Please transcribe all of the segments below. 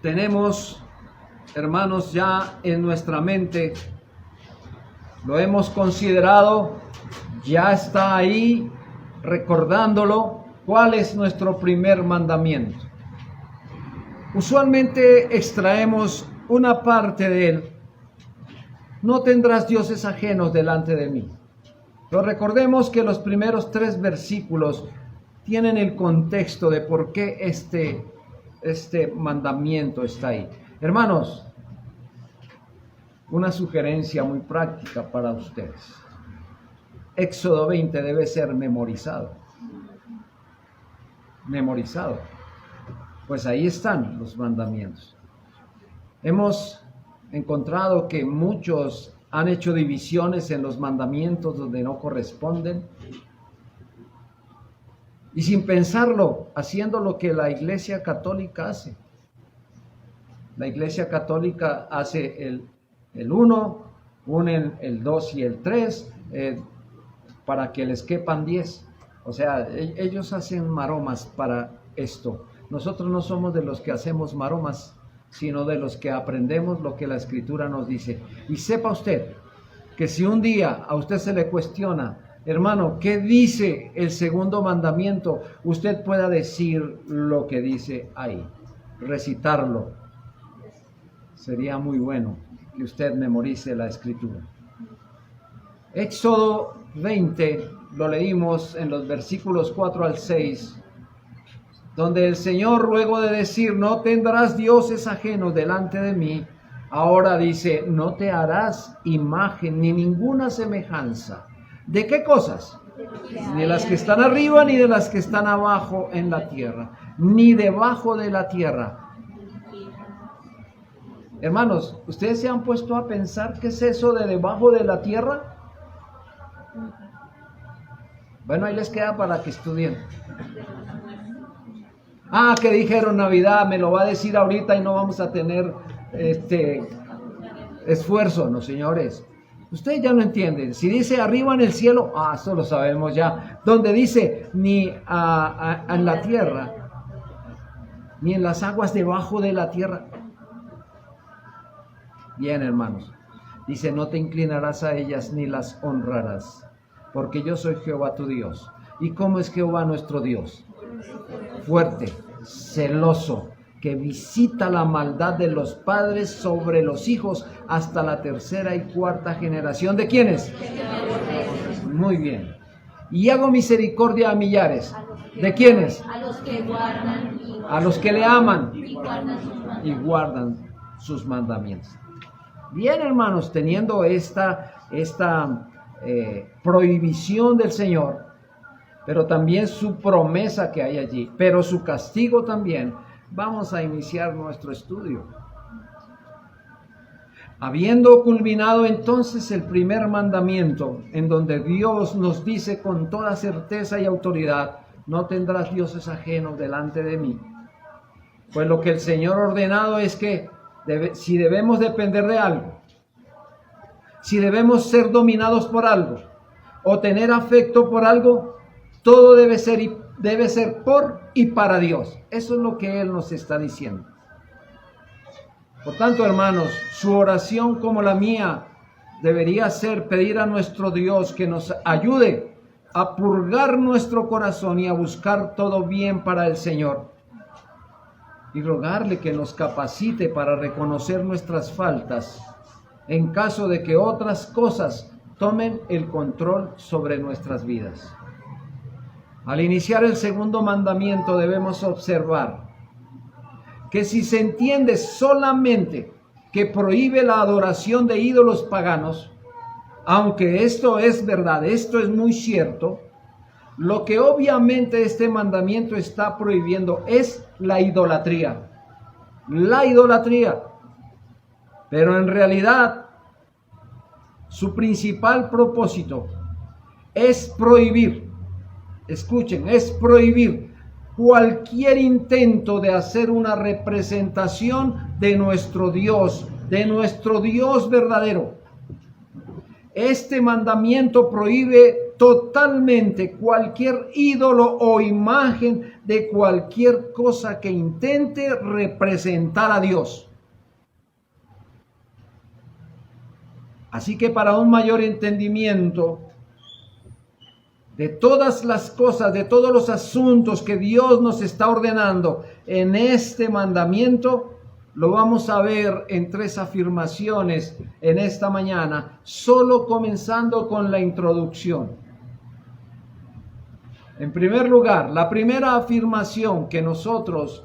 tenemos, hermanos, ya en nuestra mente, lo hemos considerado, ya está ahí recordándolo, ¿cuál es nuestro primer mandamiento? Usualmente extraemos una parte de él: no tendrás dioses ajenos delante de mí. Pero recordemos que los primeros 3 versículos tienen el contexto de por qué este mandamiento está ahí. Hermanos, una sugerencia muy práctica para ustedes. Éxodo 20 debe ser memorizado. Memorizado. Pues ahí están los mandamientos. Hemos encontrado que muchos han hecho divisiones en los mandamientos donde no corresponden. Y sin pensarlo, haciendo lo que la Iglesia Católica hace. La Iglesia Católica hace el 1, unen el 2 y el 3 para que les quepan 10. O sea, ellos hacen maromas para esto. Nosotros no somos de los que hacemos maromas, sino de los que aprendemos lo que la Escritura nos dice. Y sepa usted que si un día a usted se le cuestiona, hermano, ¿qué dice el segundo mandamiento?, usted pueda decir lo que dice ahí, recitarlo. Sería muy bueno que usted memorice la Escritura. Éxodo 20 lo leímos en los versículos 4 al 6, donde el Señor, luego de decir, no tendrás dioses ajenos delante de mí, ahora dice, no te harás imagen ni ninguna semejanza. ¿De qué cosas? Ni de las que están arriba, ni de las que están abajo en la tierra, ni debajo de la tierra. Hermanos, ¿ustedes se han puesto a pensar qué es eso de debajo de la tierra? Bueno, ahí les queda para que estudien. Que dijeron Navidad, me lo va a decir ahorita y no vamos a tener esfuerzo. No, señores, ustedes ya no entienden. Si dice arriba en el cielo, eso lo sabemos ya. Donde dice ni en la tierra, ni en las aguas debajo de la tierra. Bien, hermanos, dice, no te inclinarás a ellas ni las honrarás, porque yo soy Jehová tu Dios. ¿Y cómo es Jehová nuestro Dios? Fuerte, celoso, que visita la maldad de los padres sobre los hijos hasta la 3ª y 4ª generación. ¿De quiénes? Muy bien. Y hago misericordia a millares. ¿De quiénes? A los que guardan a los que le aman y guardan sus mandamientos. Bien, hermanos, teniendo esta prohibición del Señor, pero también su promesa que hay allí, pero su castigo también, vamos a iniciar nuestro estudio. Habiendo culminado entonces el primer mandamiento, en donde Dios nos dice con toda certeza y autoridad, no tendrás dioses ajenos delante de mí. Pues lo que el Señor ha ordenado es que si debemos depender de algo, si debemos ser dominados por algo, o tener afecto por algo, todo debe ser por y para Dios. Eso es lo que Él nos está diciendo. Por tanto, hermanos, su oración como la mía debería ser pedir a nuestro Dios que nos ayude a purgar nuestro corazón y a buscar todo bien para el Señor. Y rogarle que nos capacite para reconocer nuestras faltas en caso de que otras cosas tomen el control sobre nuestras vidas. Al iniciar el segundo mandamiento debemos observar que si se entiende solamente que prohíbe la adoración de ídolos paganos, aunque esto es verdad, esto es muy cierto, lo que obviamente este mandamiento está prohibiendo es la idolatría. La idolatría. Pero en realidad, su principal propósito es prohibir, escuchen, es prohibir cualquier intento de hacer una representación de nuestro Dios verdadero. Este mandamiento prohíbe totalmente cualquier ídolo o imagen de cualquier cosa que intente representar a Dios. Así que para un mayor entendimiento de todas las cosas, de todos los asuntos que Dios nos está ordenando en este mandamiento, lo vamos a ver en 3 afirmaciones en esta mañana, solo comenzando con la introducción. En primer lugar, la primera afirmación que nosotros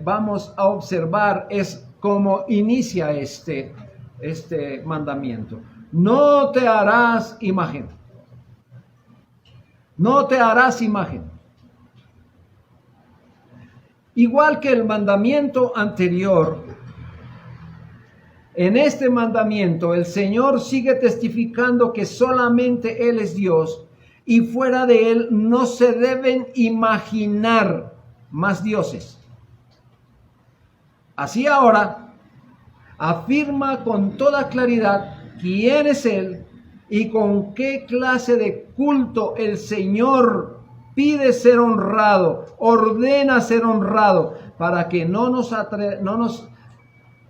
vamos a observar es cómo inicia este mandamiento. No te harás imagen. No te harás imagen. Igual que el mandamiento anterior, en este mandamiento el Señor sigue testificando que solamente Él es Dios y fuera de Él no se deben imaginar más dioses. Así ahora afirma con toda claridad quién es Él y con qué clase de culto el Señor pide ser honrado, ordena ser honrado, para que no nos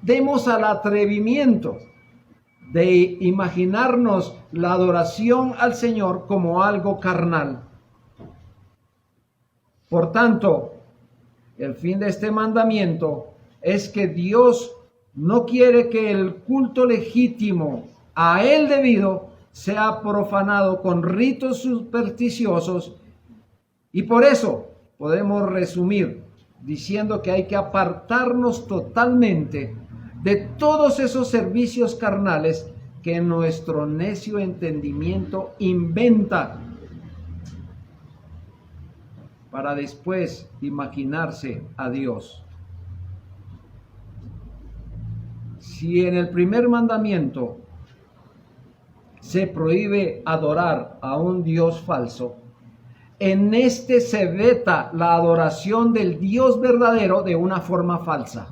demos al atrevimiento de imaginarnos la adoración al Señor como algo carnal. Por tanto, el fin de este mandamiento es que Dios no quiere que el culto legítimo a Él debido sea profanado con ritos supersticiosos, y por eso podemos resumir diciendo que hay que apartarnos totalmente de todos esos servicios carnales que nuestro necio entendimiento inventa para después imaginarse a Dios. Si en el primer mandamiento se prohíbe adorar a un Dios falso, en este se veta la adoración del Dios verdadero de una forma falsa.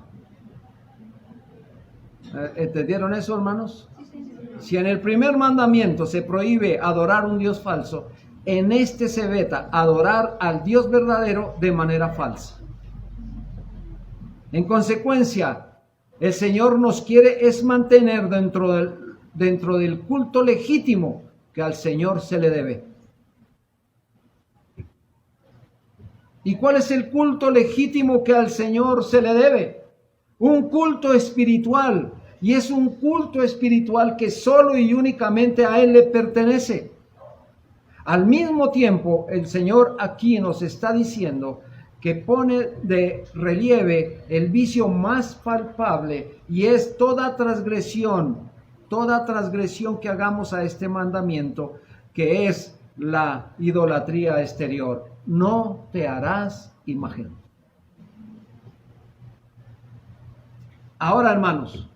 ¿Entendieron eso, hermanos? Si en el primer mandamiento se prohíbe adorar a un Dios falso, en este se veta adorar al Dios verdadero de manera falsa. En consecuencia, el Señor nos quiere es mantener dentro del culto legítimo que al Señor se le debe. ¿Y cuál es el culto legítimo que al Señor se le debe? Un culto espiritual. Y es un culto espiritual que solo y únicamente a Él le pertenece. Al mismo tiempo, el Señor aquí nos está diciendo que pone de relieve el vicio más palpable, y es toda transgresión que hagamos a este mandamiento, que es la idolatría exterior. No te harás imagen. Ahora, hermanos,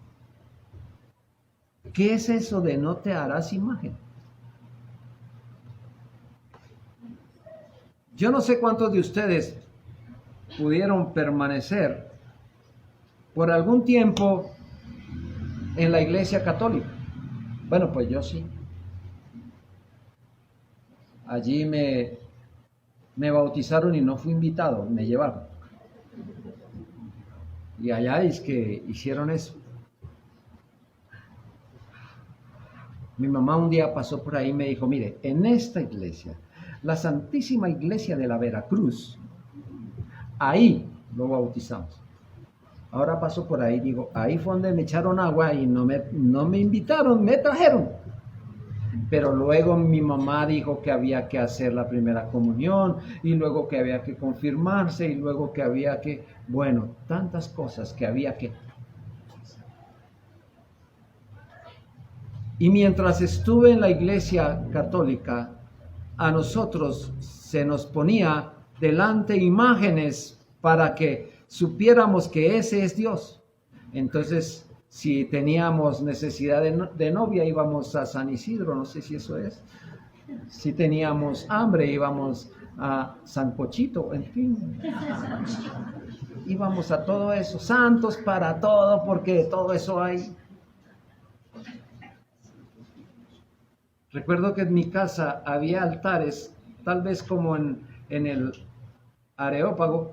¿qué es eso de no te harás imagen? Yo no sé cuántos de ustedes pudieron permanecer por algún tiempo en la iglesia católica. Bueno, pues yo sí. Allí me bautizaron y no fui invitado, me llevaron. Y allá es que hicieron eso. Mi mamá un día pasó por ahí y me dijo, mire, en esta iglesia, la Santísima Iglesia de la Veracruz, ahí lo bautizamos. Ahora paso por ahí, digo, ahí fue donde me echaron agua y no me invitaron, me trajeron. Pero luego mi mamá dijo que había que hacer la primera comunión, y luego que había que confirmarse, y luego que había que, bueno, tantas cosas que había que. Y mientras estuve en la iglesia católica, a nosotros se nos ponía delante imágenes para que supiéramos que ese es Dios. Entonces, si teníamos necesidad de novia, íbamos a San Isidro, no sé si eso es. Si teníamos hambre, íbamos a San Pochito, en fin. Íbamos a todo eso, santos para todo, porque todo eso hay. Recuerdo que en mi casa había altares, tal vez como en Areópago.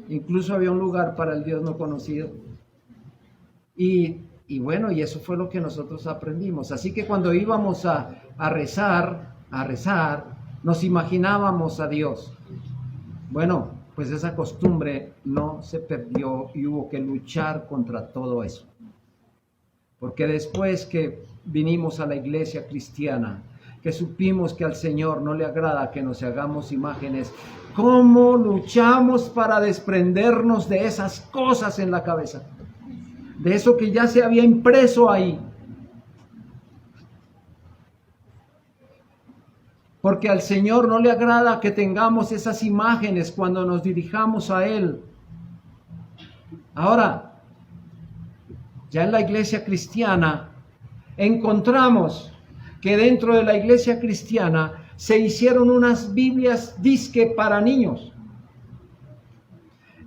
Incluso había un lugar para el Dios no conocido. Y bueno, y eso fue lo que nosotros aprendimos. Así que cuando íbamos a rezar, nos imaginábamos a Dios. Bueno, pues esa costumbre no se perdió y hubo que luchar contra todo eso. Porque después que vinimos a la iglesia cristiana, que supimos que al Señor no le agrada que nos hagamos imágenes, ¿cómo luchamos para desprendernos de esas cosas en la cabeza? De eso que ya se había impreso ahí. Porque al Señor no le agrada que tengamos esas imágenes cuando nos dirijamos a Él. Ahora, ya en la iglesia cristiana, encontramos que dentro de la iglesia cristiana se hicieron unas Biblias disque para niños.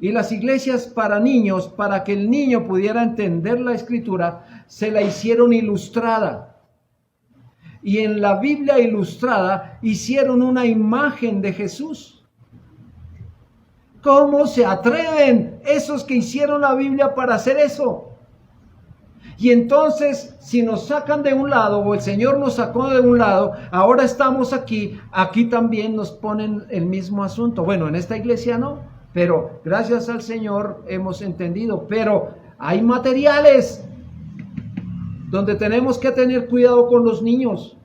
Y las iglesias para niños, para que el niño pudiera entender la escritura, se la hicieron ilustrada. Y en la Biblia ilustrada hicieron una imagen de Jesús. ¿Cómo se atreven esos que hicieron la Biblia para hacer eso? Y entonces, si nos sacan de un lado, o el Señor nos sacó de un lado, ahora estamos aquí también nos ponen el mismo asunto. Bueno, en esta iglesia no. Pero gracias al Señor hemos entendido. Pero hay materiales donde tenemos que tener cuidado con los niños.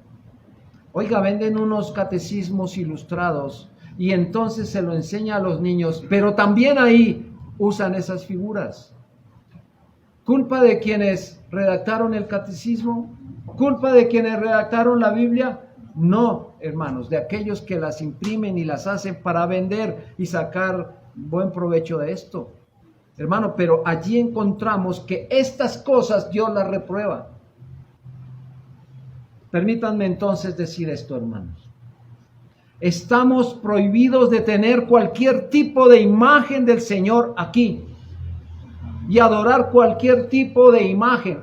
Oiga, venden unos catecismos ilustrados y entonces se lo enseña a los niños, pero también ahí usan esas figuras. ¿Culpa de quienes redactaron el catecismo? ¿Culpa de quienes redactaron la Biblia? No, hermanos, de aquellos que las imprimen y las hacen para vender y sacar buen provecho de esto, hermano. Pero allí encontramos que estas cosas Dios las reprueba. Permítanme entonces decir esto, hermanos. Estamos prohibidos de tener cualquier tipo de imagen del Señor aquí y adorar cualquier tipo de imagen,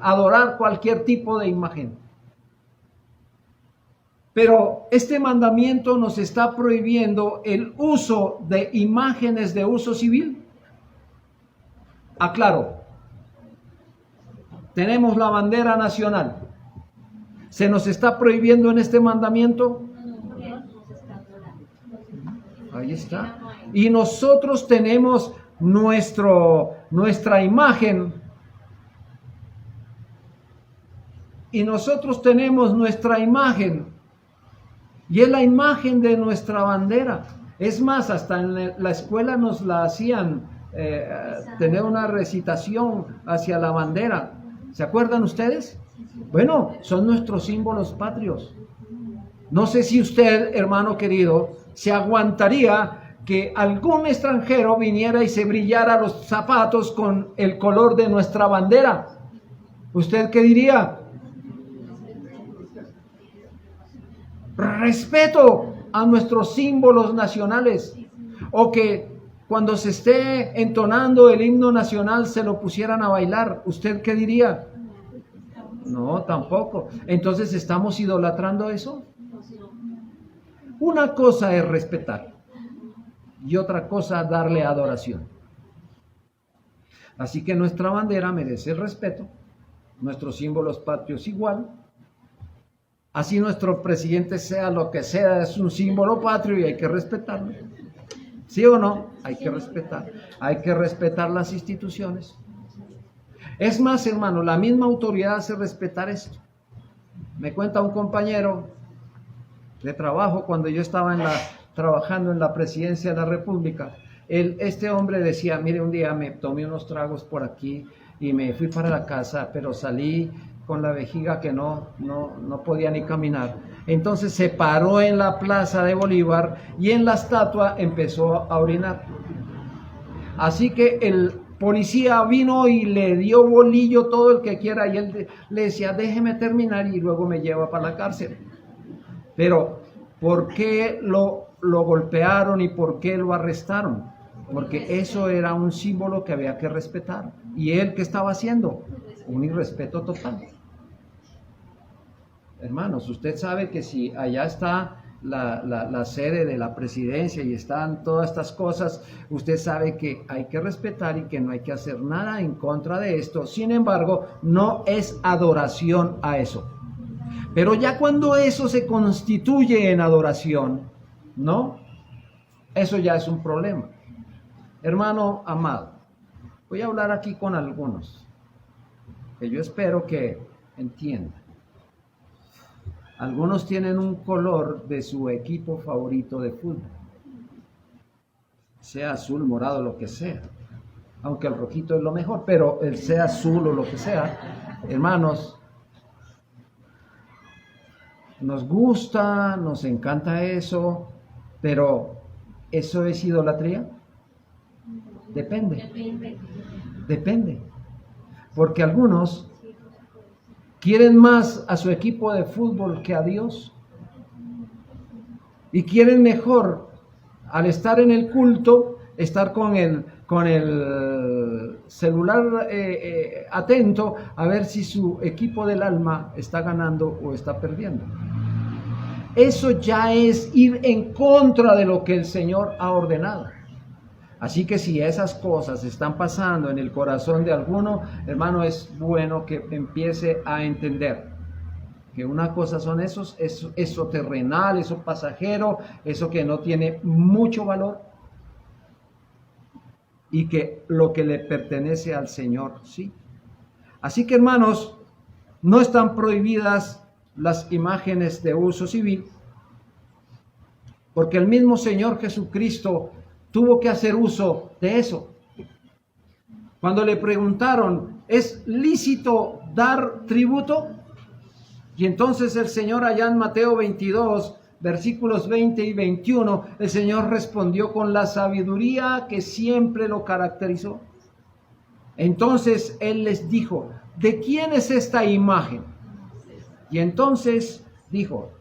Pero este mandamiento nos está prohibiendo el uso de imágenes de uso civil. Aclaro, tenemos la bandera nacional. ¿Se nos está prohibiendo en este mandamiento? Ahí está. Y nosotros tenemos nuestra imagen. Y nosotros tenemos nuestra imagen. Y es la imagen de nuestra bandera. Es más, hasta en la escuela nos la hacían tener una recitación hacia la bandera. ¿Se acuerdan ustedes? Bueno, son nuestros símbolos patrios. No sé si usted, hermano querido, se aguantaría que algún extranjero viniera y se brillara los zapatos con el color de nuestra bandera. ¿Usted qué diría? Respeto a nuestros símbolos nacionales. O que cuando se esté entonando el himno nacional se lo pusieran a bailar. ¿Usted qué diría? No, tampoco. Entonces, ¿estamos idolatrando eso? Una cosa es respetar y otra cosa darle adoración. Así que nuestra bandera merece el respeto, nuestros símbolos patrios igual. Así nuestro presidente sea lo que sea, es un símbolo patrio y hay que respetarlo. ¿Sí o no? Hay que respetar las instituciones. Es más, hermano, la misma autoridad hace respetar esto. Me cuenta un compañero de trabajo cuando yo estaba trabajando en la presidencia de la República. Este hombre decía, mire, un día me tomé unos tragos por aquí y me fui para la casa, pero salí con la vejiga que no podía ni caminar. Entonces se paró en la plaza de Bolívar y en la estatua empezó a orinar. Así que el policía vino y le dio bolillo todo el que quiera y él le decía, déjeme terminar y luego me lleva para la cárcel. Pero, ¿por qué lo golpearon y por qué lo arrestaron? Porque eso era un símbolo que había que respetar. ¿Y él qué estaba haciendo? Un irrespeto total. Hermanos, usted sabe que si allá está la sede de la presidencia y están todas estas cosas, usted sabe que hay que respetar y que no hay que hacer nada en contra de esto. Sin embargo, no es adoración a eso. Pero ya cuando eso se constituye en adoración, ¿no? Eso ya es un problema. Hermano amado, voy a hablar aquí con algunos que yo espero que entiendan. Algunos tienen un color de su equipo favorito de fútbol, sea azul, morado, lo que sea, aunque el rojito es lo mejor, pero el sea azul o lo que sea, hermanos, nos gusta, nos encanta eso, pero ¿eso es idolatría? Depende, porque algunos quieren más a su equipo de fútbol que a Dios. Y quieren mejor, al estar en el culto, estar con el celular atento a ver si su equipo del alma está ganando o está perdiendo. Eso ya es ir en contra de lo que el Señor ha ordenado. Así que si esas cosas están pasando en el corazón de alguno, hermano, es bueno que empiece a entender que una cosa son eso terrenal, eso pasajero, eso que no tiene mucho valor, y que lo que le pertenece al Señor, sí. Así que, hermanos, no están prohibidas las imágenes de uso civil, porque el mismo Señor Jesucristo tuvo que hacer uso de eso. Cuando le preguntaron, ¿es lícito dar tributo? Y entonces el Señor, allá en Mateo 22, versículos 20 y 21, el Señor respondió con la sabiduría que siempre lo caracterizó. Entonces Él les dijo, ¿de quién es esta imagen? Y entonces dijo,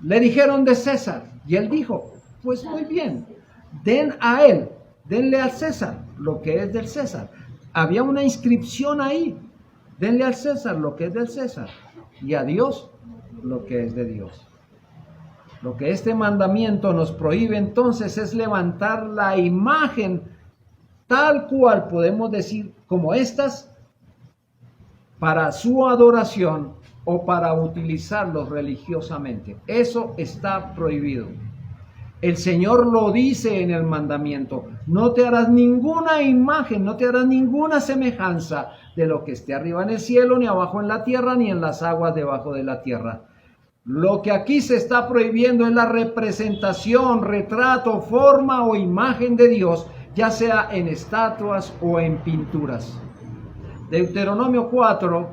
le dijeron de César. Y Él dijo, pues muy bien, denle al César lo que es del César. Había una inscripción ahí. Denle al César lo que es del César y a Dios lo que es de Dios. Lo que este mandamiento nos prohíbe entonces es levantar la imagen tal cual podemos decir como estas para su adoración o para utilizarlos religiosamente. Eso está prohibido. El Señor lo dice en el mandamiento, no te harás ninguna imagen, no te harás ninguna semejanza de lo que esté arriba en el cielo, ni abajo en la tierra, ni en las aguas debajo de la tierra. Lo que aquí se está prohibiendo es la representación, retrato, forma o imagen de Dios, ya sea en estatuas o en pinturas. Deuteronomio 4,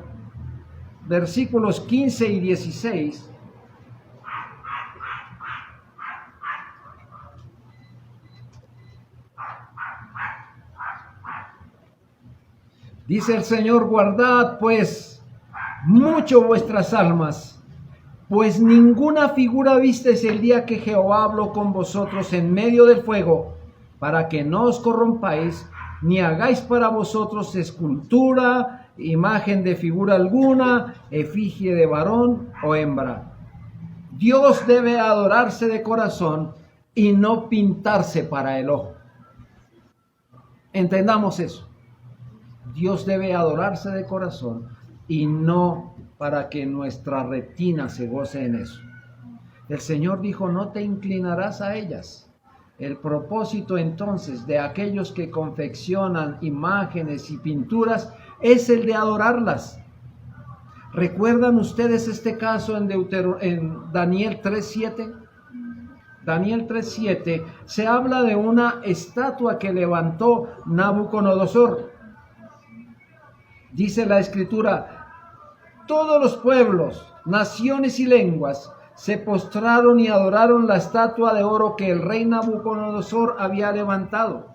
versículos 15 y 16. Dice el Señor, guardad pues mucho vuestras almas, pues ninguna figura visteis el día que Jehová habló con vosotros en medio del fuego, para que no os corrompáis, ni hagáis para vosotros escultura, imagen de figura alguna, efigie de varón o hembra. Dios debe adorarse de corazón y no pintarse para el ojo. Entendamos eso. Dios debe adorarse de corazón y no para que nuestra retina se goce en eso. El Señor dijo, no te inclinarás a ellas. El propósito entonces de aquellos que confeccionan imágenes y pinturas es el de adorarlas. ¿Recuerdan ustedes este caso en Daniel 3:7? Daniel 3:7 se habla de una estatua que levantó Nabucodonosor. Dice la Escritura, todos los pueblos, naciones y lenguas se postraron y adoraron la estatua de oro que el rey Nabucodonosor había levantado.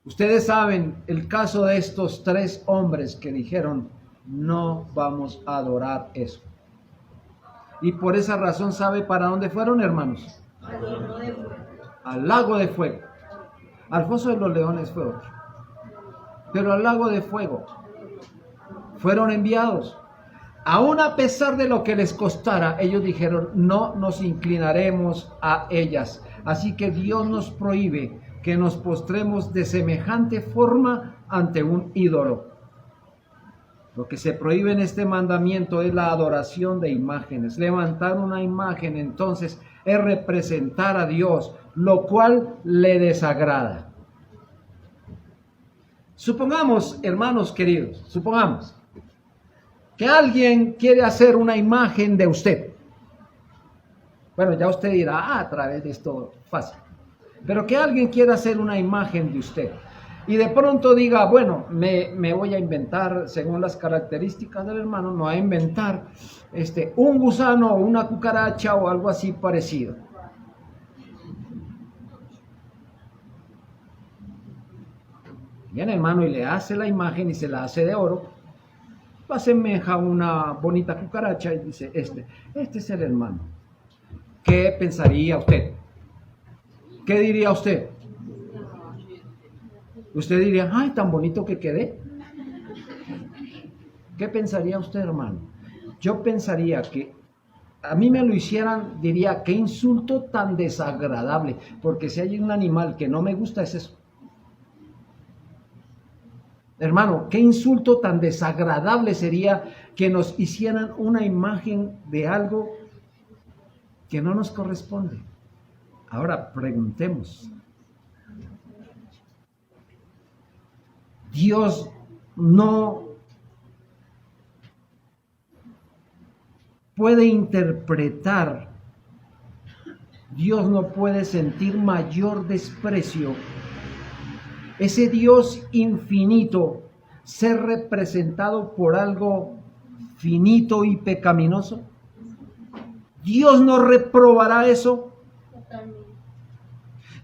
Ustedes saben el caso de estos 3 hombres que dijeron, no vamos a adorar eso. Y por esa razón, ¿sabe para dónde fueron, hermanos? Al lago de fuego. Al foso de los leones fue otro. Pero al lago de fuego fueron enviados. Aún a pesar de lo que les costara, ellos dijeron, no nos inclinaremos a ellas. Así que Dios nos prohíbe que nos postremos de semejante forma ante un ídolo. Lo que se prohíbe en este mandamiento es la adoración de imágenes. Levantar una imagen entonces es representar a Dios, lo cual le desagrada. Supongamos, hermanos queridos, supongamos que alguien quiere hacer una imagen de usted. Bueno, ya usted dirá, a través de esto, fácil. Pero que alguien quiera hacer una imagen de usted. Y de pronto diga, bueno, me voy a inventar, según las características del hermano, me voy a inventar un gusano o una cucaracha o algo así parecido. Viene hermano y le hace la imagen y se la hace de oro. Lo asemeja a una bonita cucaracha y dice, este es el hermano. ¿Qué pensaría usted? ¿Qué diría usted? Usted diría, ay, tan bonito que quedé. ¿Qué pensaría usted, hermano? Yo pensaría que a mí me lo hicieran, diría, qué insulto tan desagradable, porque si hay un animal que no me gusta es eso. Hermano, qué insulto tan desagradable sería que nos hicieran una imagen de algo que no nos corresponde. Ahora preguntemos. Dios no puede interpretar, Dios no puede sentir mayor desprecio. Ese Dios infinito ser representado por algo finito y pecaminoso. Dios no reprobará eso.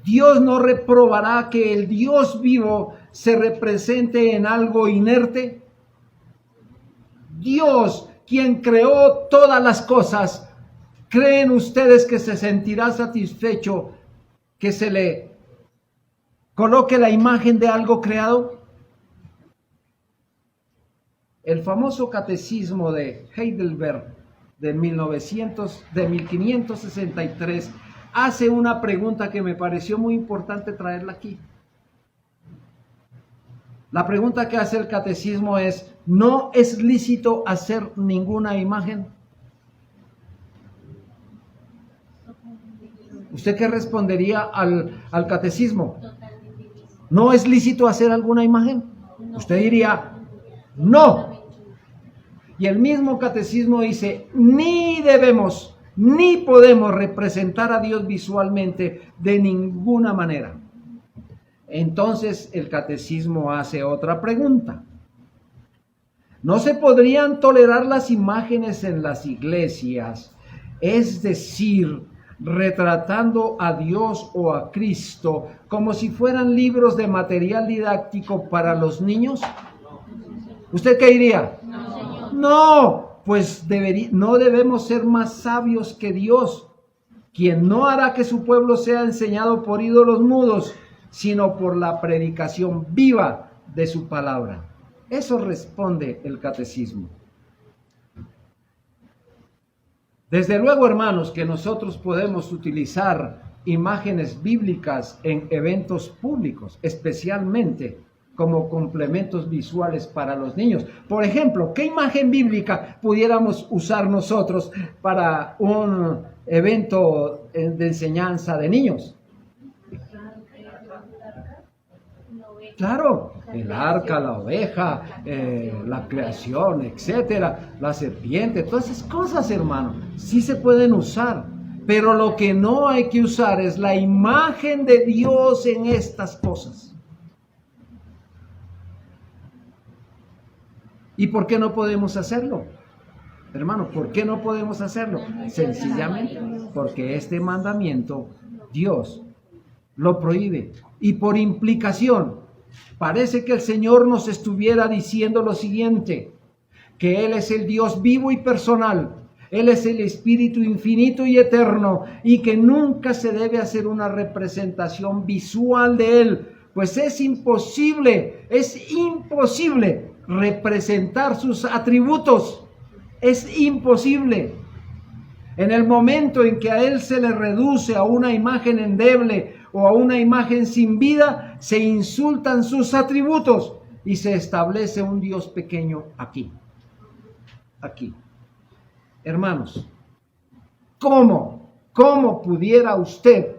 Dios no reprobará que el Dios vivo se represente en algo inerte. Dios, quien creó todas las cosas, ¿creen ustedes que se sentirá satisfecho que se le coloque la imagen de algo creado? El famoso catecismo de Heidelberg de 1563 hace una pregunta que me pareció muy importante traerla aquí. La pregunta que hace el catecismo es, ¿no es lícito hacer ninguna imagen? ¿Usted qué respondería al catecismo? ¿No es lícito hacer alguna imagen? Usted diría, no. Y el mismo catecismo dice, ni debemos, ni podemos representar a Dios visualmente de ninguna manera. Entonces el catecismo hace otra pregunta. ¿No se podrían tolerar las imágenes en las iglesias? Es decir, retratando a Dios o a Cristo como si fueran libros de material didáctico para los niños. ¿Usted qué diría? No, pues no debemos ser más sabios que Dios, quien no hará que su pueblo sea enseñado por ídolos mudos, sino por la predicación viva de su palabra. Eso responde el catecismo. Desde luego, hermanos, que nosotros podemos utilizar imágenes bíblicas en eventos públicos, especialmente como complementos visuales para los niños. Por ejemplo, ¿qué imagen bíblica pudiéramos usar nosotros para un evento de enseñanza de niños? Claro, el arca, la oveja, la creación, etcétera, la serpiente, todas esas cosas, hermano, sí se pueden usar, pero lo que no hay que usar es la imagen de Dios en estas cosas. ¿Y por qué no podemos hacerlo? Hermano, ¿por qué no podemos hacerlo? Sencillamente porque este mandamiento Dios lo prohíbe. Y por implicación, parece que el Señor nos estuviera diciendo lo siguiente, que Él es el Dios vivo y personal, Él es el Espíritu infinito y eterno, y que nunca se debe hacer una representación visual de Él, pues es imposible representar sus atributos. Es imposible. En el momento en que a él se le reduce a una imagen endeble o a una imagen sin vida, se insultan sus atributos y se establece un Dios pequeño aquí. Aquí. Hermanos, ¿cómo pudiera usted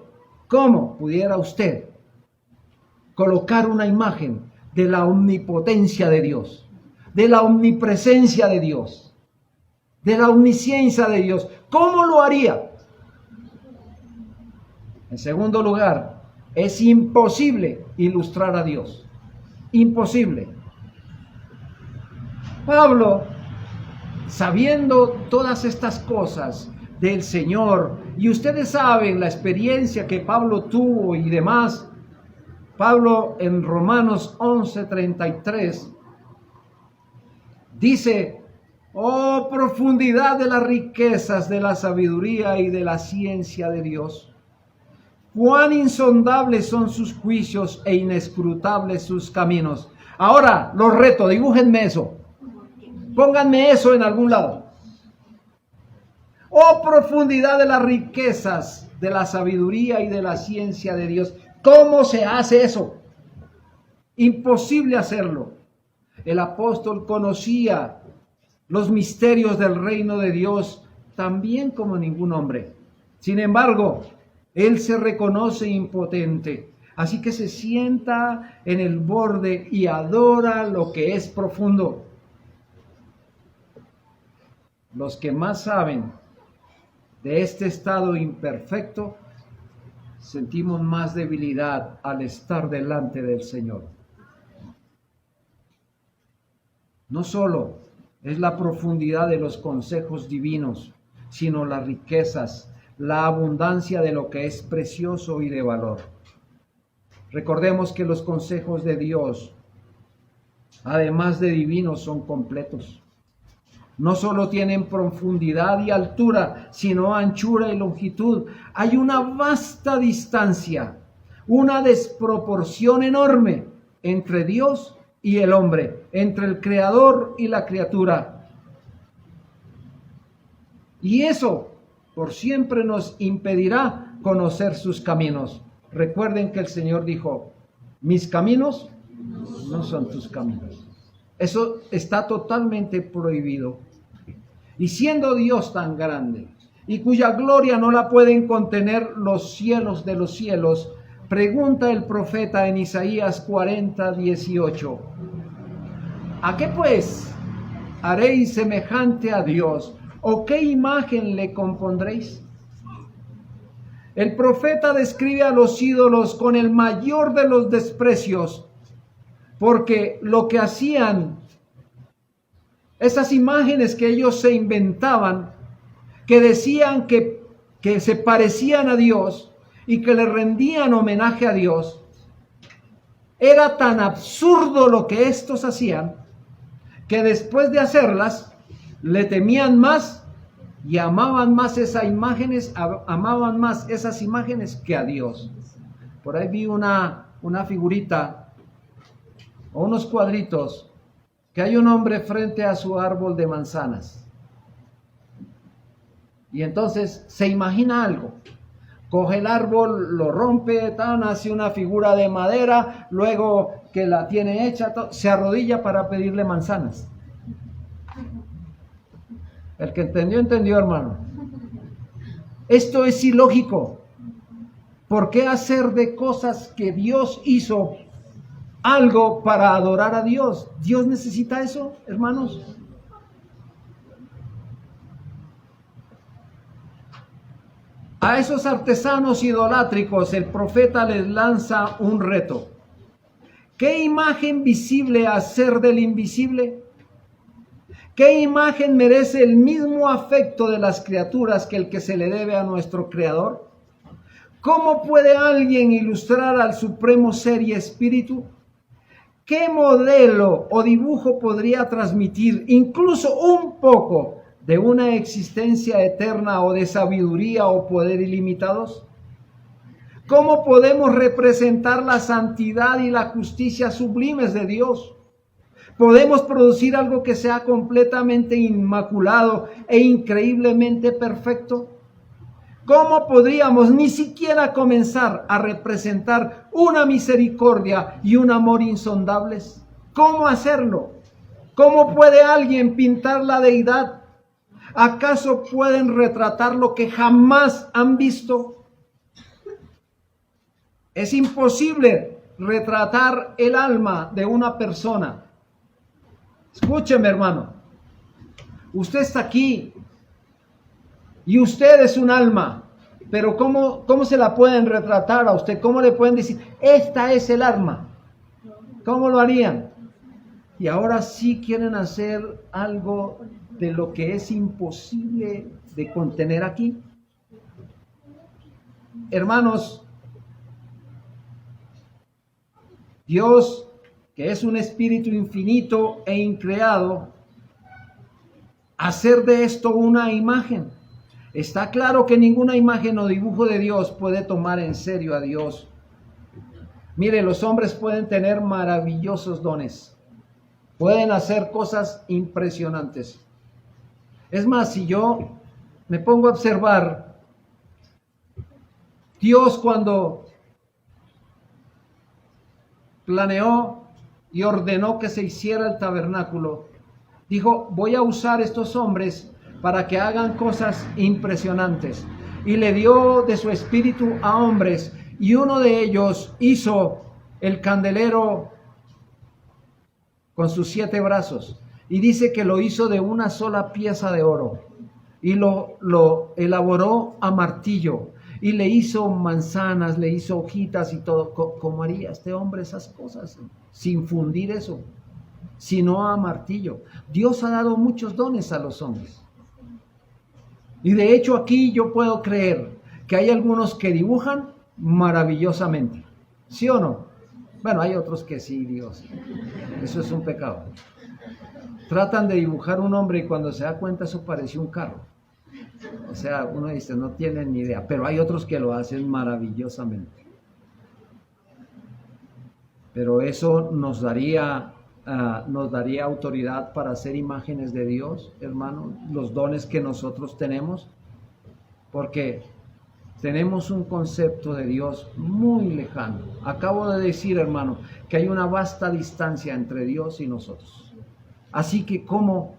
colocar una imagen de la omnipotencia de Dios, de la omnipresencia de Dios, de la omnisciencia de Dios? ¿Cómo lo haría? En segundo lugar, es imposible ilustrar a Dios. Imposible. Pablo, sabiendo todas estas cosas del Señor, y ustedes saben la experiencia que Pablo tuvo y demás, Pablo en Romanos 11:33 dice: oh profundidad de las riquezas de la sabiduría y de la ciencia de Dios, cuán insondables son sus juicios e inescrutables sus caminos. Ahora los reto, dibújenme eso, pónganme eso en algún lado. Oh profundidad de las riquezas de la sabiduría y de la ciencia de Dios. ¿Cómo se hace eso? Imposible hacerlo. El apóstol conocía los misterios del reino de Dios también como ningún hombre. Sin embargo, él se reconoce impotente, así que se sienta en el borde y adora lo que es profundo. Los que más saben de este estado imperfecto, sentimos más debilidad al estar delante del Señor. No solo es la profundidad de los consejos divinos, sino las riquezas, la abundancia de lo que es precioso y de valor. Recordemos que los consejos de Dios, además de divinos, son completos. No solo tienen profundidad y altura, sino anchura y longitud. Hay una vasta distancia, una desproporción enorme entre Dios y el hombre, entre el Creador y la criatura. Y eso por siempre nos impedirá conocer sus caminos. Recuerden que el Señor dijo: mis caminos no son tus caminos. Eso está totalmente prohibido. Y siendo Dios tan grande y cuya gloria no la pueden contener los cielos de los cielos, pregunta el profeta en Isaías 40:18: ¿a qué pues haréis semejante a Dios? ¿O qué imagen le compondréis? El profeta describe a los ídolos con el mayor de los desprecios, porque lo que hacían, esas imágenes que ellos se inventaban, que decían que se parecían a Dios y que le rendían homenaje a Dios, era tan absurdo lo que estos hacían, que después de hacerlas, le temían más y amaban más esas imágenes que a Dios. Por ahí vi una figurita o unos cuadritos que hay un hombre frente a su árbol de manzanas. Y entonces se imagina algo. Coge el árbol, lo rompe, hace una figura de madera, luego que la tiene hecha, se arrodilla para pedirle manzanas. El que entendió, entendió, hermano. Esto es ilógico. ¿Por qué hacer de cosas que Dios hizo algo para adorar a Dios? ¿Dios necesita eso, hermanos? A esos artesanos idolátricos el profeta les lanza un reto. ¿Qué imagen visible hacer del invisible? ¿Qué imagen merece el mismo afecto de las criaturas que el que se le debe a nuestro Creador? ¿Cómo puede alguien ilustrar al Supremo Ser y Espíritu? ¿Qué modelo o dibujo podría transmitir incluso un poco de una existencia eterna o de sabiduría o poder ilimitados? ¿Cómo podemos representar la santidad y la justicia sublimes de Dios? ¿Podemos producir algo que sea completamente inmaculado e increíblemente perfecto? ¿Cómo podríamos ni siquiera comenzar a representar una misericordia y un amor insondables? ¿Cómo hacerlo? ¿Cómo puede alguien pintar la deidad? ¿Acaso pueden retratar lo que jamás han visto? Es imposible retratar el alma de una persona. Escúcheme, hermano. Usted está aquí y usted es un alma, pero ¿cómo se la pueden retratar a usted? ¿Cómo le pueden decir, esta es el alma? ¿Cómo lo harían? Y ahora sí quieren hacer algo de lo que es imposible de contener aquí. Hermanos, Dios, que es un espíritu infinito e increado, hacer de esto una imagen. Está claro que ninguna imagen o dibujo de Dios puede tomar en serio a Dios. Mire, los hombres pueden tener maravillosos dones. Pueden hacer cosas impresionantes. Es más, si yo me pongo a observar, Dios cuando planeó y ordenó que se hiciera el tabernáculo, dijo, voy a usar estos hombres para que hagan cosas impresionantes. Y le dio de su espíritu a hombres, y uno de ellos hizo el candelero con sus 7 brazos. Y dice que lo hizo de una sola pieza de oro. Y lo elaboró a martillo. Y le hizo manzanas, le hizo hojitas y todo. ¿Cómo haría este hombre esas cosas? Sin fundir eso, sino a martillo. Dios ha dado muchos dones a los hombres. Y de hecho aquí yo puedo creer que hay algunos que dibujan maravillosamente. ¿Sí o no? Bueno, hay otros que sí, Dios. Eso es un pecado. Tratan de dibujar un hombre y cuando se da cuenta eso parece un carro. O sea, uno dice, no tienen ni idea, pero hay otros que lo hacen maravillosamente. Pero eso nos daría autoridad para hacer imágenes de Dios, hermano, los dones que nosotros tenemos, porque tenemos un concepto de Dios muy lejano. Acabo de decir, hermano, que hay una vasta distancia entre Dios y nosotros. Así que, ¿cómo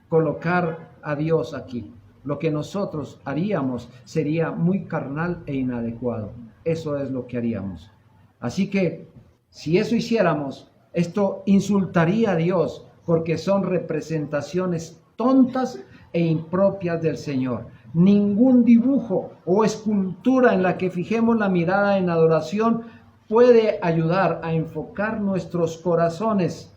colocar a Dios aquí? Lo que nosotros haríamos sería muy carnal e inadecuado. Eso es lo que haríamos. Así que, si eso hiciéramos, esto insultaría a Dios, porque son representaciones tontas e impropias del Señor. Ningún dibujo o escultura en la que fijemos la mirada en adoración puede ayudar a enfocar nuestros corazones.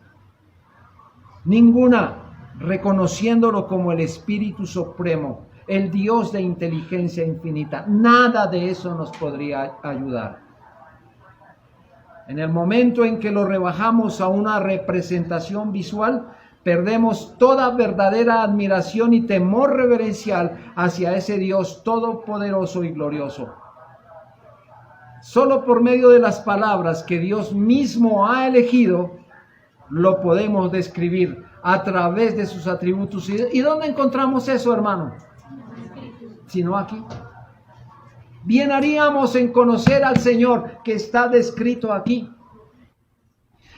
Ninguna, reconociéndolo como el Espíritu Supremo, el Dios de inteligencia infinita. Nada de eso nos podría ayudar. En el momento en que lo rebajamos a una representación visual, perdemos toda verdadera admiración y temor reverencial hacia ese Dios todopoderoso y glorioso. Solo por medio de las palabras que Dios mismo ha elegido, lo podemos describir a través de sus atributos. ¿Y dónde encontramos eso, hermano? Sino aquí. Bien haríamos en conocer al Señor que está descrito aquí.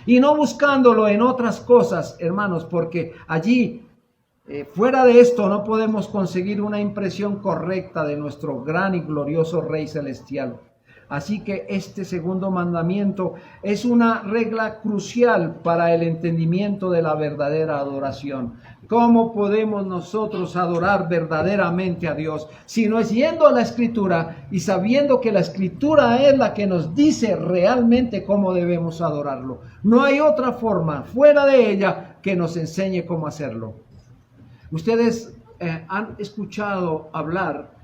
Y no buscándolo en otras cosas, hermanos, porque allí, fuera de esto, no podemos conseguir una impresión correcta de nuestro gran y glorioso Rey Celestial. Así que este segundo mandamiento es una regla crucial para el entendimiento de la verdadera adoración. ¿Cómo podemos nosotros adorar verdaderamente a Dios si no es yendo a la Escritura y sabiendo que la Escritura es la que nos dice realmente cómo debemos adorarlo? No hay otra forma fuera de ella que nos enseñe cómo hacerlo. Ustedes han escuchado hablar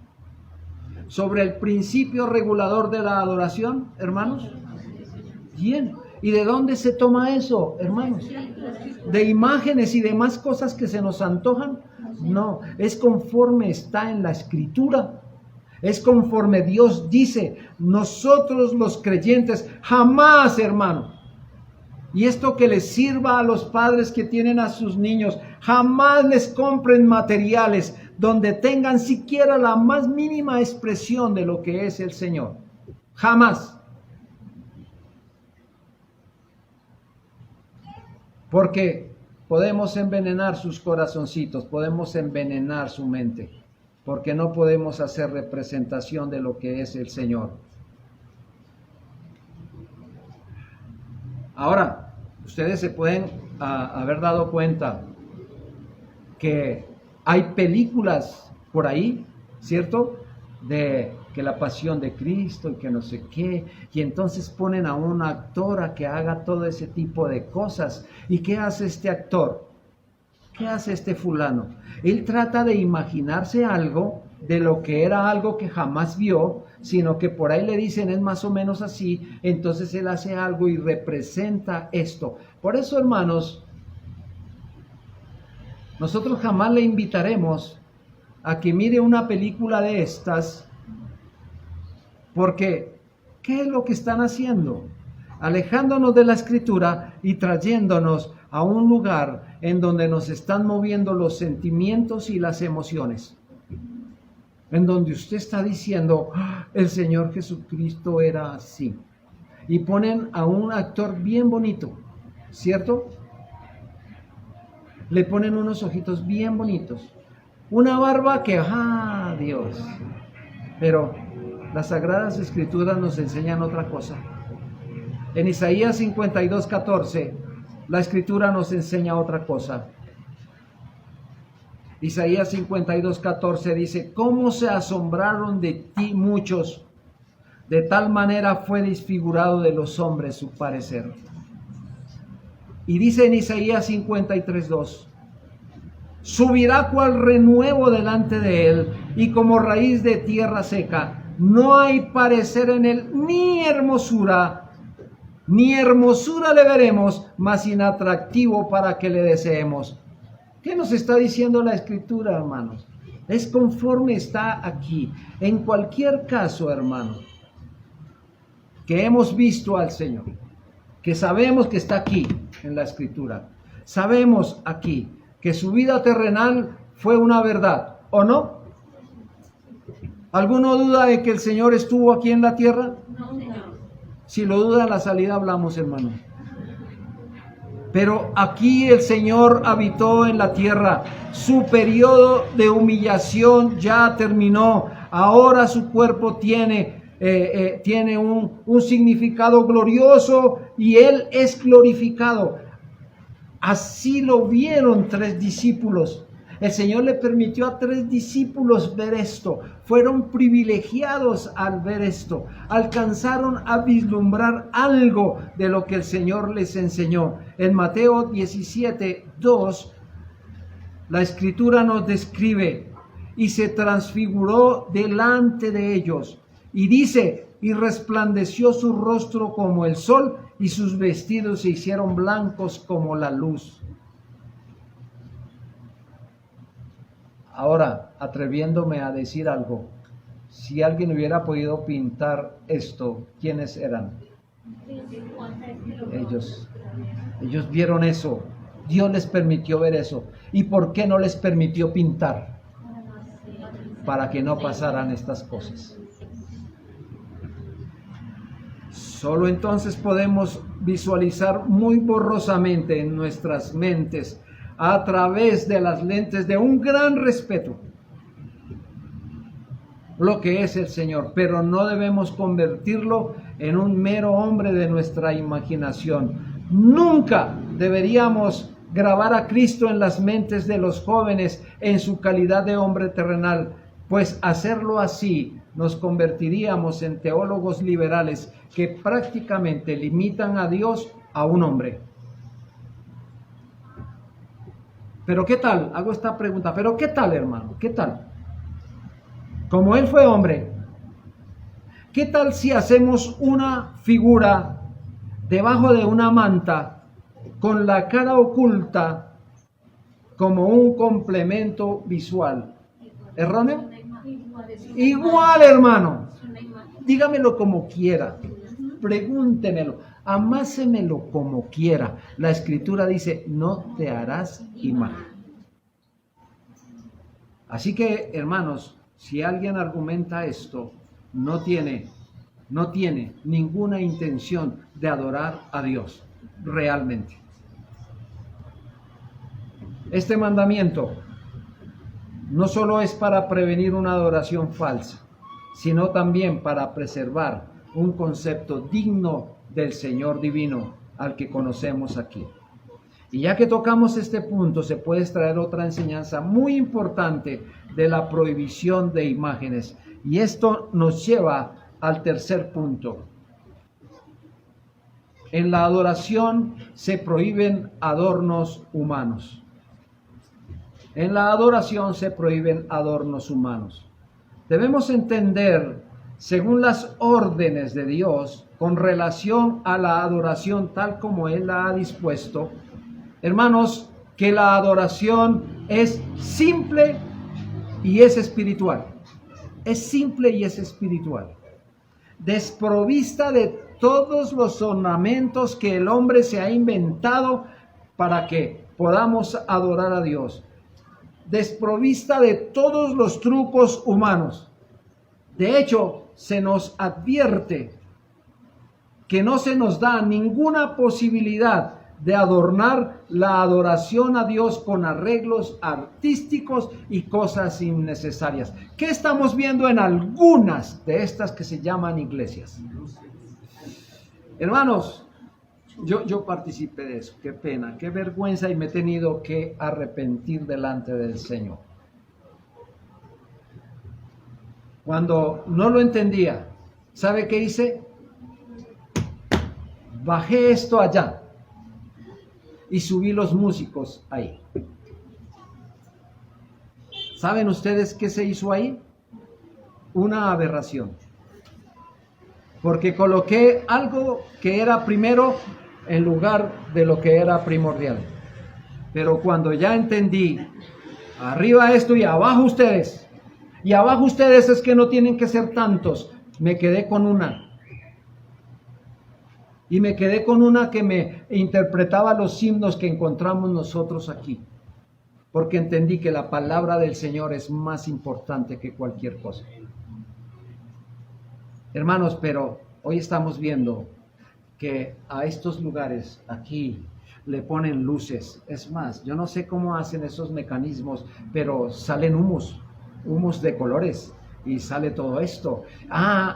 sobre el principio regulador de la adoración, hermanos. Bien. ¿Y de dónde se toma eso, hermanos? ¿De imágenes y demás cosas que se nos antojan? No, es conforme está en la Escritura. Es conforme Dios dice. Nosotros los creyentes jamás, hermano, Y esto que les sirva a los padres que tienen a sus niños. Jamás les compren materiales donde tengan siquiera la más mínima expresión de lo que es el Señor. Jamás. Porque podemos envenenar sus corazoncitos, podemos envenenar su mente, porque no podemos hacer representación de lo que es el Señor. Ahora, ustedes se pueden haber dado cuenta que hay películas por ahí, ¿cierto? De que la pasión de Cristo y que no sé qué, y entonces ponen a un actor a que haga todo ese tipo de cosas. ¿Y qué hace este actor? ¿Qué hace este fulano? Él trata de imaginarse algo de lo que era algo que jamás vio, sino que por ahí le dicen es más o menos así, entonces él hace algo y representa esto. Por eso, hermanos, nosotros jamás le invitaremos a que mire una película de estas, porque ¿qué es lo que están haciendo? Alejándonos de la Escritura y trayéndonos a un lugar en donde nos están moviendo los sentimientos y las emociones. En donde usted está diciendo, el Señor Jesucristo era así. Y ponen a un actor bien bonito, ¿cierto? Le ponen unos ojitos bien bonitos. Una barba que, Dios. Pero las Sagradas Escrituras nos enseñan otra cosa. En Isaías 52:14, la Escritura nos enseña otra cosa. Isaías 52:14 dice, ¿cómo se asombraron de ti muchos? De tal manera fue desfigurado de los hombres su parecer. Y dice en Isaías 53:2, subirá cual renuevo delante de él, y como raíz de tierra seca. No hay parecer en él, ni hermosura le veremos, mas inatractivo para que le deseemos. ¿Qué nos está diciendo la Escritura, hermanos? Es conforme está aquí. En cualquier caso, hermanos, que hemos visto al Señor, que sabemos que está aquí en la Escritura, sabemos aquí que su vida terrenal fue una verdad, ¿o no? ¿Alguno duda de que el Señor estuvo aquí en la tierra? No, Señor. Si lo duda, a la salida hablamos, hermano. Pero aquí el Señor habitó en la tierra. Su periodo de humillación ya terminó. Ahora su cuerpo tiene un significado glorioso y Él es glorificado. Así lo vieron 3 discípulos. El Señor le permitió a 3 discípulos ver esto. Fueron privilegiados al ver esto. Alcanzaron a vislumbrar algo de lo que el Señor les enseñó. En Mateo 17:2, la Escritura nos describe, y se transfiguró delante de ellos. Y dice, y resplandeció su rostro como el sol, y sus vestidos se hicieron blancos como la luz. Ahora, atreviéndome a decir algo, si alguien hubiera podido pintar esto, ¿quiénes eran? Ellos vieron eso. Dios les permitió ver eso. ¿Y por qué no les permitió pintar? Para que no pasaran estas cosas. Solo entonces podemos visualizar muy borrosamente en nuestras mentes, a través de las lentes de un gran respeto, lo que es el Señor, pero no debemos convertirlo en un mero hombre de nuestra imaginación. Nunca deberíamos grabar a Cristo en las mentes de los jóvenes en su calidad de hombre terrenal, pues hacerlo así nos convertiríamos en teólogos liberales que prácticamente limitan a Dios a un hombre. Pero ¿qué tal? Hago esta pregunta. ¿Pero qué tal, hermano? ¿Qué tal? Como Él fue hombre, ¿qué tal si hacemos una figura debajo de una manta con la cara oculta como un complemento visual? ¿Erróneo? Igual, hermano. Dígamelo como quiera. Pregúntemelo. amásemelo como quiera. La Escritura dice, no te harás imagen. Así que, hermanos, si alguien argumenta esto, no tiene ninguna intención de adorar a Dios realmente. Este mandamiento no solo es para prevenir una adoración falsa, sino también para preservar un concepto digno del Señor divino al que conocemos aquí. Y ya que tocamos este punto, se puede extraer otra enseñanza muy importante de la prohibición de imágenes. Y esto nos lleva al tercer punto. En la adoración se prohíben adornos humanos. En la adoración se prohíben adornos humanos. Debemos entender, según las órdenes de Dios, con relación a la adoración tal como Él la ha dispuesto, hermanos, que la adoración es simple y es espiritual. Es simple y es espiritual. Desprovista de todos los ornamentos que el hombre se ha inventado para que podamos adorar a Dios. Desprovista de todos los trucos humanos. De hecho, se nos advierte que no se nos da ninguna posibilidad de adornar la adoración a Dios con arreglos artísticos y cosas innecesarias. ¿Qué estamos viendo en algunas de estas que se llaman iglesias? Hermanos, yo participé de eso. Qué pena, qué vergüenza, y me he tenido que arrepentir delante del Señor. Cuando no lo entendía, ¿sabe qué hice? Bajé esto allá y subí los músicos ahí. ¿Saben ustedes qué se hizo ahí? Una aberración. Porque coloqué algo que era primero en lugar de lo que era primordial. Pero cuando ya entendí, arriba esto y abajo ustedes, y abajo ustedes es que no tienen que ser tantos, me quedé con una. Y me quedé con una que me interpretaba los himnos que encontramos nosotros aquí. Porque entendí que la palabra del Señor es más importante que cualquier cosa. Hermanos, pero hoy estamos viendo que a estos lugares aquí le ponen luces. Es más, yo no sé cómo hacen esos mecanismos, pero salen humos de colores. Y sale todo esto.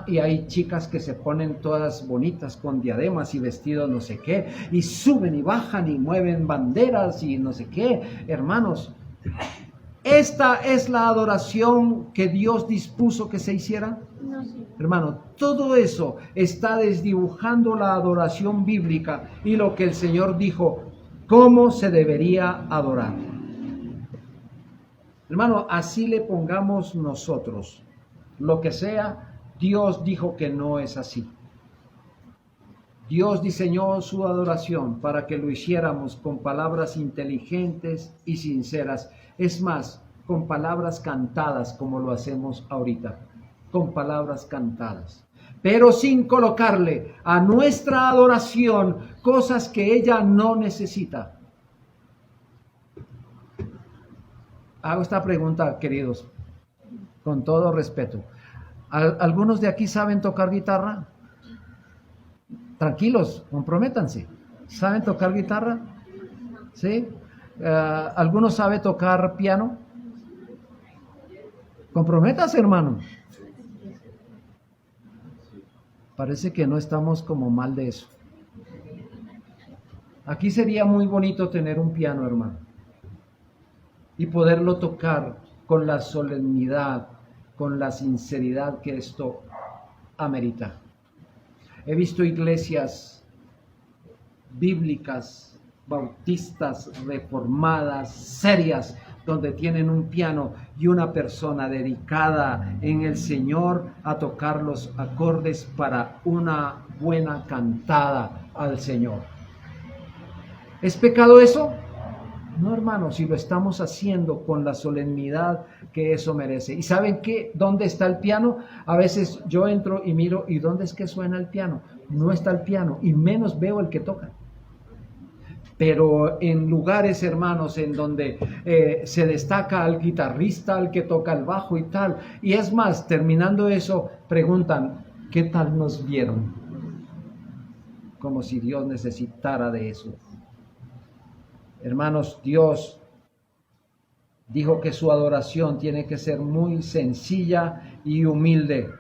Y hay chicas que se ponen todas bonitas con diademas y vestidos no sé qué. Y suben y bajan y mueven banderas y no sé qué. Hermanos, ¿esta es la adoración que Dios dispuso que se hiciera? No sé. Hermano, todo eso está desdibujando la adoración bíblica y lo que el Señor dijo, cómo se debería adorar. Hermano, así le pongamos nosotros lo que sea, Dios dijo que no es así. Dios diseñó su adoración para que lo hiciéramos con palabras inteligentes y sinceras. Es más, con palabras cantadas como lo hacemos ahorita. Con palabras cantadas. Pero sin colocarle a nuestra adoración cosas que ella no necesita. Hago esta pregunta, queridos, con todo respeto. ¿Algunos de aquí saben tocar guitarra? Tranquilos, comprométanse. ¿Saben tocar guitarra? ¿Sí? ¿Alguno sabe tocar piano? Comprométase, hermano. Parece que no estamos como mal de eso. Aquí sería muy bonito tener un piano, hermano, y poderlo tocar con la solemnidad, con la sinceridad que esto amerita. He visto iglesias bíblicas, bautistas, reformadas, serias, donde tienen un piano y una persona dedicada en el Señor a tocar los acordes para una buena cantada al Señor. ¿Es pecado eso? No, hermano, si lo estamos haciendo con la solemnidad que eso merece. ¿Y saben qué? ¿Dónde está el piano? A veces yo entro y miro, ¿y dónde es que suena el piano? no está el piano y menos veo el que toca. Pero en lugares, hermanos, en donde se destaca al guitarrista, al que toca el bajo y tal. Y es más, terminando eso, preguntan, ¿qué tal nos vieron? Como si Dios necesitara de eso. Hermanos, Dios dijo que su adoración tiene que ser muy sencilla y humilde,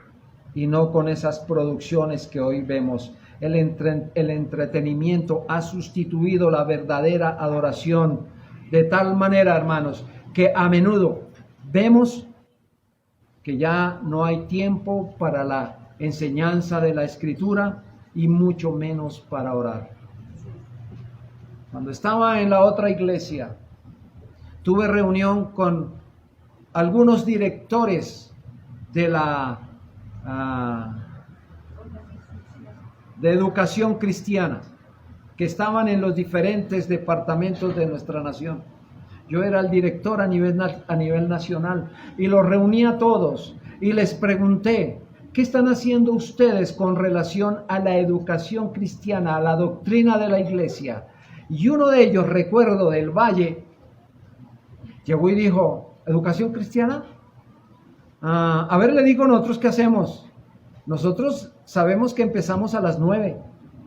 y no con esas producciones que hoy vemos. El entretenimiento ha sustituido la verdadera adoración, de tal manera, hermanos, que a menudo vemos que ya no hay tiempo para la enseñanza de la Escritura y mucho menos para orar. Cuando estaba en la otra iglesia, tuve reunión con algunos directores de la de educación cristiana que estaban en los diferentes departamentos de nuestra nación. Yo era el director a nivel nacional y los reuní a todos y les pregunté, ¿qué están haciendo ustedes con relación a la educación cristiana, a la doctrina de la iglesia? Y uno de ellos, recuerdo, del Valle, llegó y dijo, ¿educación cristiana? A ver, le digo nosotros qué hacemos. Nosotros sabemos que empezamos a las 9,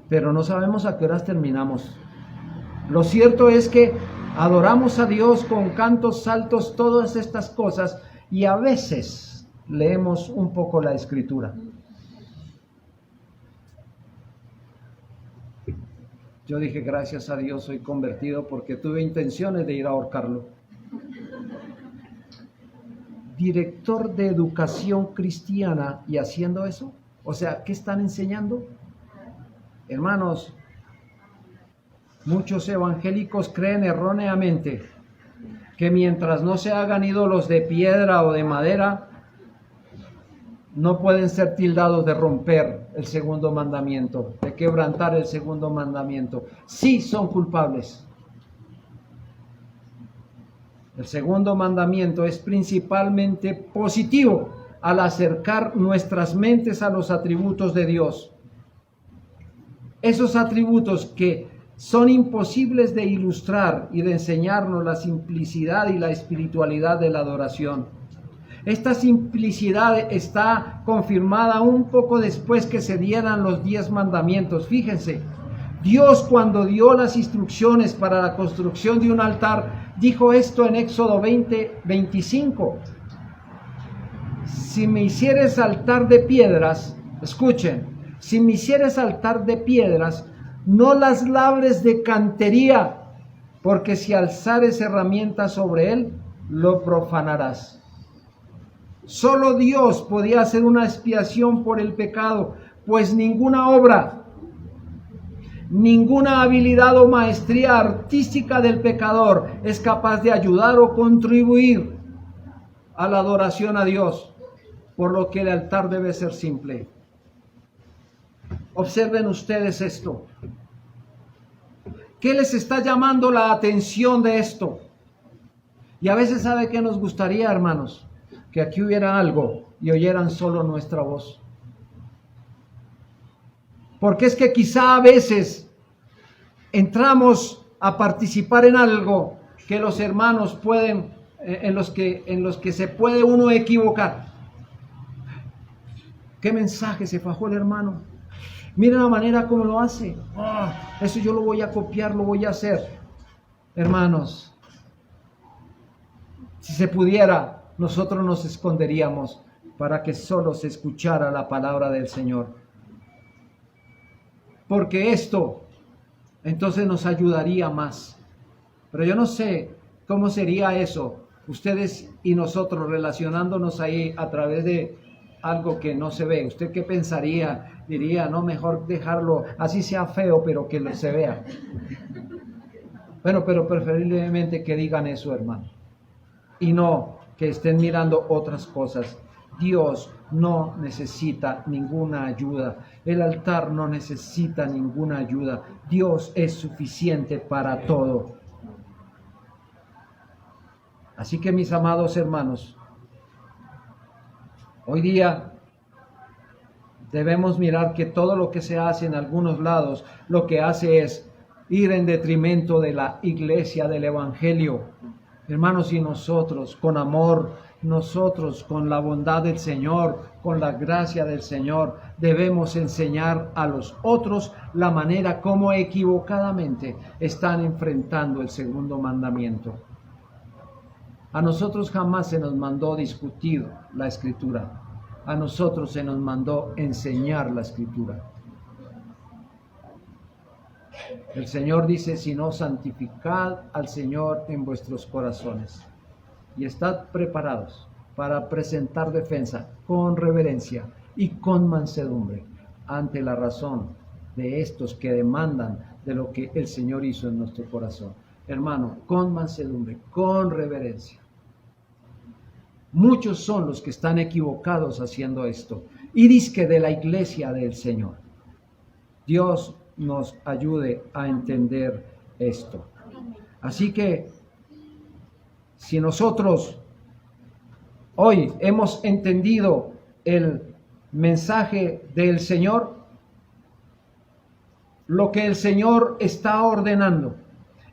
pero no sabemos a qué horas terminamos. Lo cierto es que adoramos a Dios con cantos, saltos, todas estas cosas, y a veces leemos un poco la Escritura. Yo dije, gracias a Dios soy convertido porque tuve intenciones de ir a ahorcarlo. Director de educación cristiana y haciendo eso. O sea, ¿qué están enseñando? Hermanos, muchos evangélicos creen erróneamente que mientras no se hagan ídolos de piedra o de madera, no pueden ser tildados de romper el segundo mandamiento, de quebrantar el segundo mandamiento. Sí son culpables. El segundo mandamiento es principalmente positivo al acercar nuestras mentes a los atributos de Dios. Esos atributos que son imposibles de ilustrar y de enseñarnos la simplicidad y la espiritualidad de la adoración. Esta simplicidad está confirmada un poco después que se dieran los 10 mandamientos. Fíjense, Dios cuando dio las instrucciones para la construcción de un altar, dijo esto en Éxodo 20:25. Si me hicieres altar de piedras, escuchen, si me hicieres altar de piedras, no las labres de cantería, porque si alzares herramientas sobre él, lo profanarás. Solo Dios podía hacer una expiación por el pecado, pues ninguna obra, ninguna habilidad o maestría artística del pecador es capaz de ayudar o contribuir a la adoración a Dios, por lo que el altar debe ser simple. Observen ustedes esto. ¿Qué les está llamando la atención de esto? Y a veces, ¿sabe qué nos gustaría, hermanos? Que aquí hubiera algo y oyeran solo nuestra voz. Porque es que quizá a veces entramos a participar en algo que los hermanos pueden, en los que se puede uno equivocar. ¿Qué mensaje se fajó el hermano? Mira la manera como lo hace. Eso yo lo voy a copiar, lo voy a hacer. Hermanos, si se pudiera, nosotros nos esconderíamos para que solo se escuchara la palabra del Señor. Porque esto entonces nos ayudaría más. Pero yo no sé cómo sería eso, ustedes y nosotros relacionándonos ahí a través de algo que no se ve. ¿Usted qué pensaría? Diría, no, mejor dejarlo, así sea feo, pero que se vea. Bueno, pero preferiblemente que digan eso, hermano. Y no que estén mirando otras cosas. Dios no necesita ninguna ayuda. El altar no necesita ninguna ayuda. Dios es suficiente para todo. Así que, mis amados hermanos, hoy día Debemos mirar que todo lo que se hace en algunos lados, lo que hace es ir en detrimento de la iglesia del Evangelio. Hermanos, y nosotros con amor, nosotros con la bondad del Señor, con la gracia del Señor, debemos enseñar a los otros la manera como equivocadamente están enfrentando el segundo mandamiento. A nosotros jamás se nos mandó discutir la Escritura. A nosotros se nos mandó enseñar la Escritura. El Señor dice, sino santificad al Señor en vuestros corazones y estad preparados para presentar defensa con reverencia y con mansedumbre ante la razón de estos que demandan de lo que el Señor hizo en nuestro corazón. Hermano, con mansedumbre, con reverencia. Muchos son los que están equivocados haciendo esto y dizque de la iglesia del Señor. Dios nos ayude a entender esto. Así que, si nosotros hoy hemos entendido el mensaje del Señor, lo que el Señor está ordenando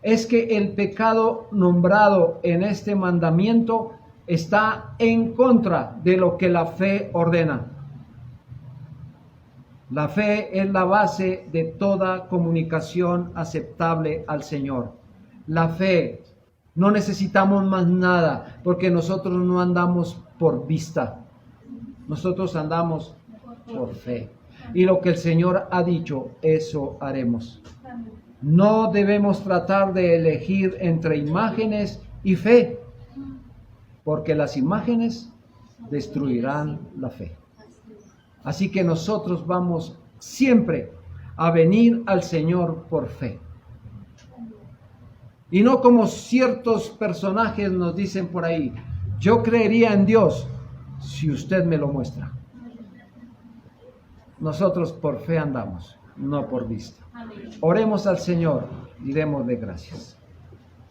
es que el pecado nombrado en este mandamiento está en contra de lo que la fe ordena. La fe es la base de toda comunicación aceptable al Señor. La fe, no necesitamos más nada, porque nosotros no andamos por vista. Nosotros andamos por fe. Y lo que el Señor ha dicho, eso haremos. No debemos tratar de elegir entre imágenes y fe, porque las imágenes destruirán la fe. Así que nosotros vamos siempre a venir al Señor por fe. Y no como ciertos personajes nos dicen por ahí, yo creería en Dios si usted me lo muestra. Nosotros por fe andamos, no por vista. Oremos al Señor y démosle gracias.